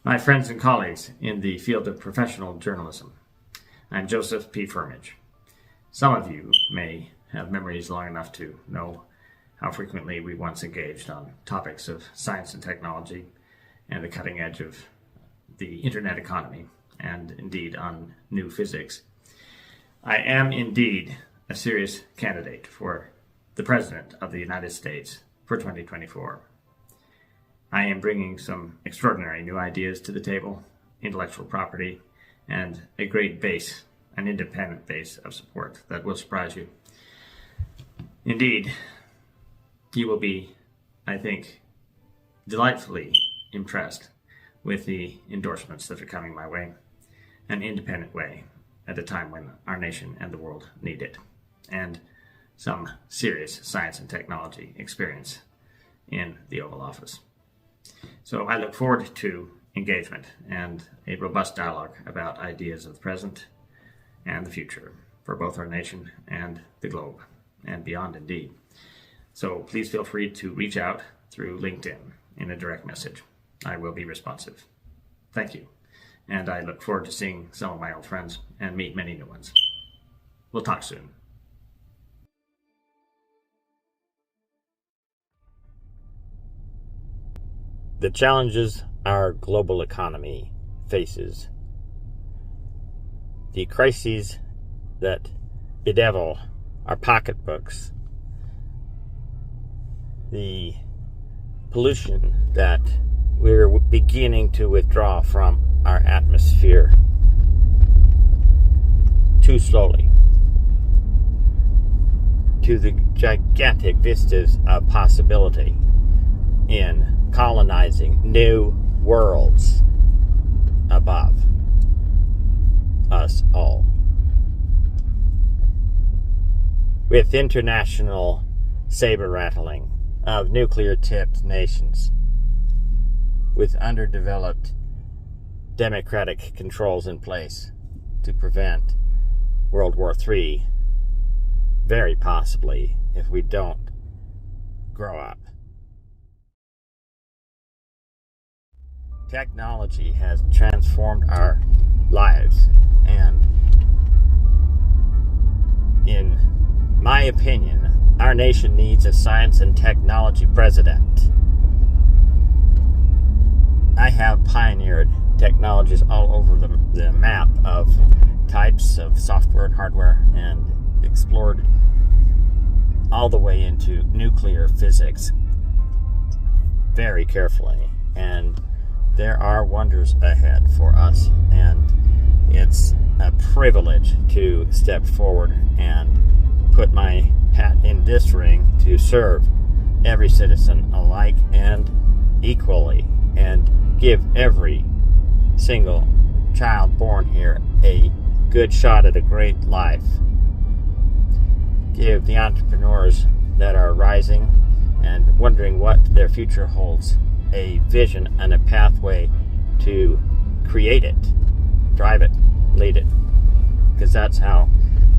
My friends and colleagues in the field of professional journalism, I'm Joseph P. Firmage. Some of you may have memories long enough to know how frequently we once engaged on topics of science and technology and the cutting edge of the internet economy, and indeed on new physics. I am indeed a serious candidate for the President of the United States for 2024. I am bringing some extraordinary new ideas to the table, intellectual property, and a great base, an independent base of support that will surprise you. Indeed, you will be, I think, delightfully impressed with the endorsements that are coming my way, an independent way at a time when our nation and the world need it, and some serious science and technology experience in the Oval Office. So I look forward to engagement and a robust dialogue about ideas of the present and the future for both our nation and the globe, and beyond indeed. So please feel free to reach out through LinkedIn in a direct message. I will be responsive. Thank you. And I look forward to seeing some of my old friends and meet many new ones. We'll talk soon. The challenges our global economy faces, the crises that bedevil our pocketbooks, the pollution that we're beginning to withdraw from our atmosphere too slowly, to the gigantic vistas of possibility in colonizing new worlds above us all. With international saber-rattling of nuclear-tipped nations, with underdeveloped democratic controls in place to prevent World War III, very possibly, if we don't grow up. Technology has transformed our lives, and in my opinion, our nation needs a science and technology president. I have pioneered technologies all over the map of types of software and hardware, and explored all the way into nuclear physics very carefully. And there are wonders ahead for us, and it's a privilege to step forward and put my hat in this ring to serve every citizen alike and equally, and give every single child born here a good shot at a great life. Give the entrepreneurs that are rising and wondering what their future holds a vision and a pathway to create it, drive it, lead it, because that's how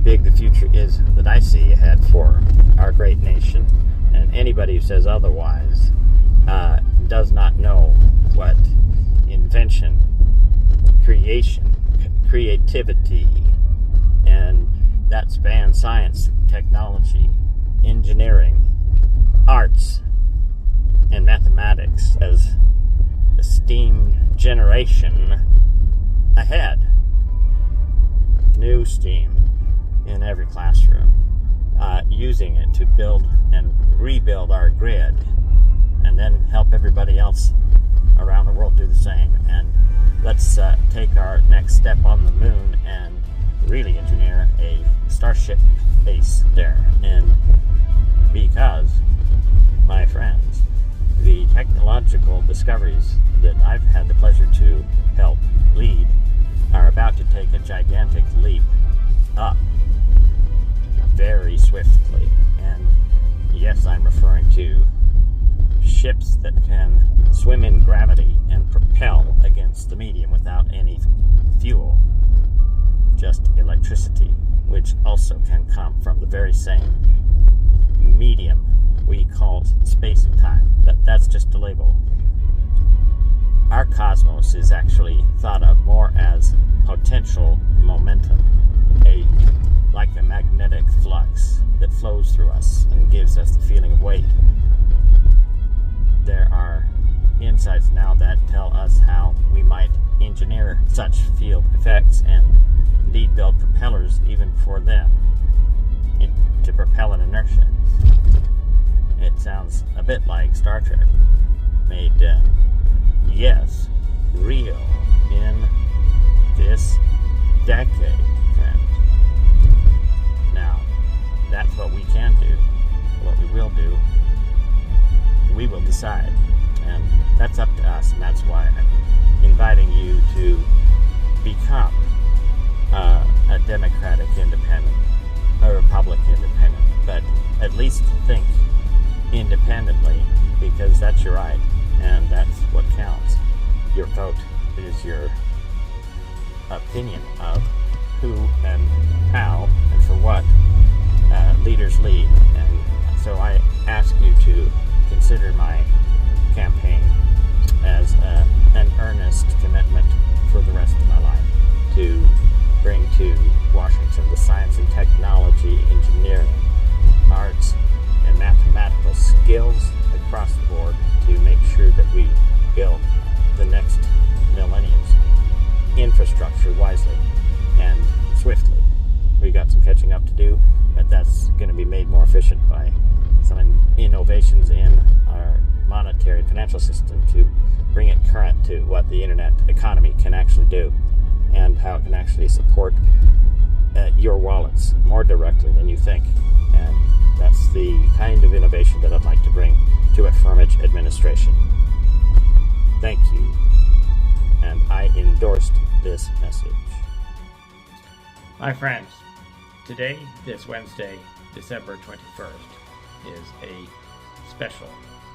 big the future is that I see ahead for our great nation. And anybody who says otherwise does not know what invention, creation, creativity, and that spans science, technology, engineering, arts, and mathematics as the STEAM generation ahead. New STEAM in every classroom, using it to build and rebuild our grid, and then help everybody else around the world do the same. And let's take our next step on the moon and really engineer a starship base there. And because, my friends, the technological discoveries that I've had the pleasure to help lead are about to take a gigantic leap up very swiftly. And yes, I'm referring to ships that can swim in gravity and propel against the medium without any fuel, just electricity, which also can come from the very same medium we call space and time. But that's just a label. Our cosmos is actually thought of more as potential momentum, like a magnetic flux that flows through us and gives us the feeling of weight. There are insights now that tell us how we might engineer such field effects and indeed build propellers even for them to propel an inertia. It sounds a bit like Star Trek, made, yes, real in this decade, friends. Now, that's what we can do. What we will do, we will decide. And that's up to us, and that's why I'm inviting you to become a Democratic independent, a Republic independent, but at least think independently, because that's your right, and that's what counts. Your vote is your opinion of who and how and for what leaders lead. And so I ask you to consider my campaign as an earnest commitment for the rest of my life to bring to Washington the science and technology, engineering, arts, and mathematical skills across the board to make sure that we build the next millennium's infrastructure wisely and swiftly. We got some catching up to do, but that's going to be made more efficient by some innovations in our monetary and financial system to bring it current to what the internet economy can actually do and how it can actually support your wallets more directly than you think. And that's the kind of innovation that I'd like to bring to a Firmage administration. Thank you. And I endorsed this message. My friends, today, this Wednesday, December 21st, is a special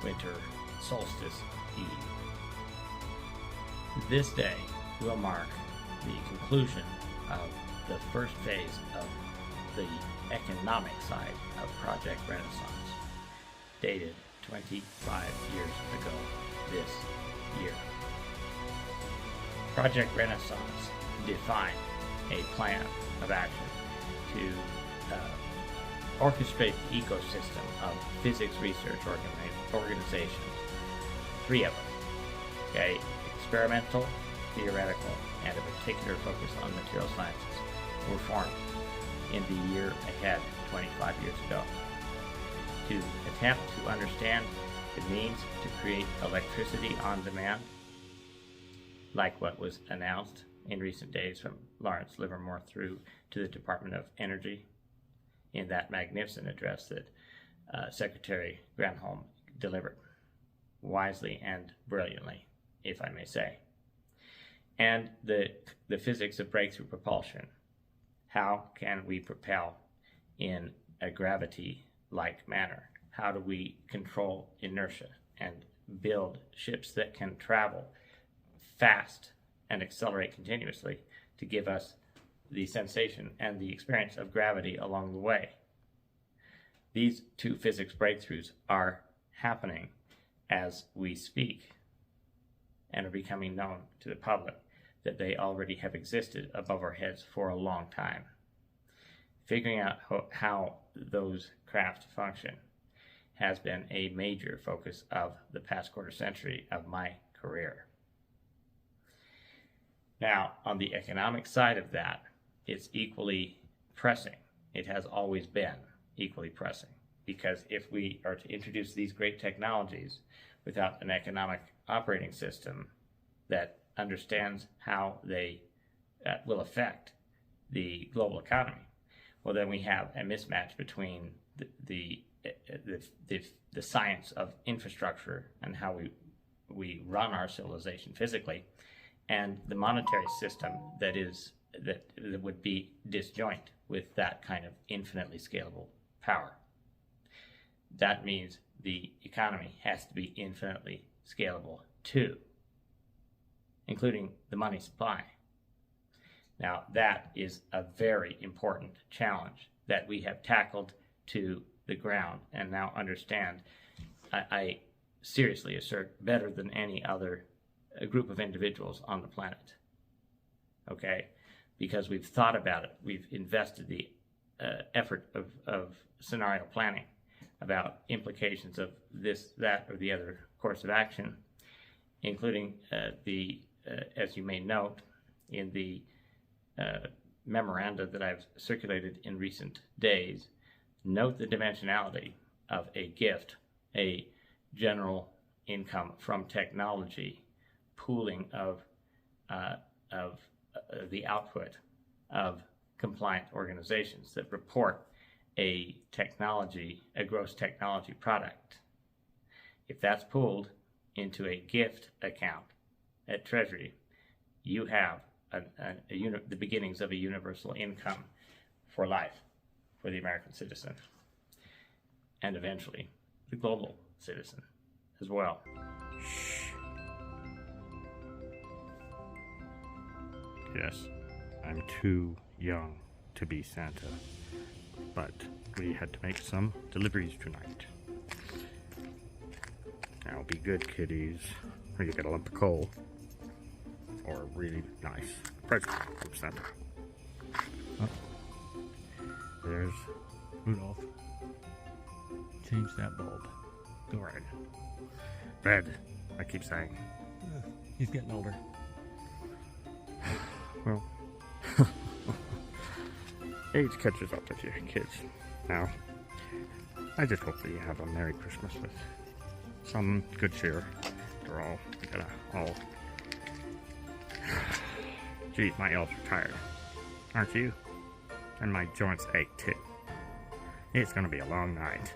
winter solstice eve. This day will mark the conclusion of the first phase of the economic side of Project Renaissance, dated 25 years ago this year. Project Renaissance defined a plan of action to orchestrate the ecosystem of physics research organizations, three of them, okay, experimental, theoretical, and a particular focus on material sciences, were formed in the year ahead, 25 years ago, to attempt to understand the means to create electricity on demand, like what was announced in recent days from Lawrence Livermore through to the Department of Energy in that magnificent address that Secretary Granholm delivered, wisely and brilliantly, if I may say. And the physics of breakthrough propulsion. How can we propel in a gravity-like manner? How do we control inertia and build ships that can travel fast and accelerate continuously to give us the sensation and the experience of gravity along the way? These two physics breakthroughs are happening as we speak and are becoming known to the public that they already have existed above our heads for a long time. Figuring out how those craft function has been a major focus of the past quarter century of my career. Now, on the economic side of that, it's equally pressing. It has always been equally pressing, because if we are to introduce these great technologies without an economic operating system that understands how they will affect the global economy, well, then we have a mismatch between the science of infrastructure and how we run our civilization physically, and the monetary system that would be disjoint with that kind of infinitely scalable power. That means the economy has to be infinitely scalable too, including the money supply. Now, that is a very important challenge that we have tackled to the ground and now understand, I seriously assert, better than any other a group of individuals on the planet. Okay? Because we've thought about it. We've invested the effort of scenario planning about implications of this, that, or the other course of action, including as you may note, in the memoranda that I've circulated in recent days, note the dimensionality of a gift, a general income from technology, pooling of the output of compliant organizations that report a gross technology product. If that's pooled into a gift account at Treasury, you have the beginnings of a universal income for life for the American citizen, and eventually the global citizen as well. Shh. Yes, I'm too young to be Santa, but we had to make some deliveries tonight. Now be good, kiddies, or you get a lump of coal. Or a really nice present from Santa. Oh, there's Rudolph. Change that bulb. Go red. Red, I keep saying. He's getting older. Well, age catches up with you kids. Now, I just hope that you have a Merry Christmas with some good cheer. We're all gonna all. Geez, my elves are tired, aren't you? And my joints ache too. It's gonna be a long night.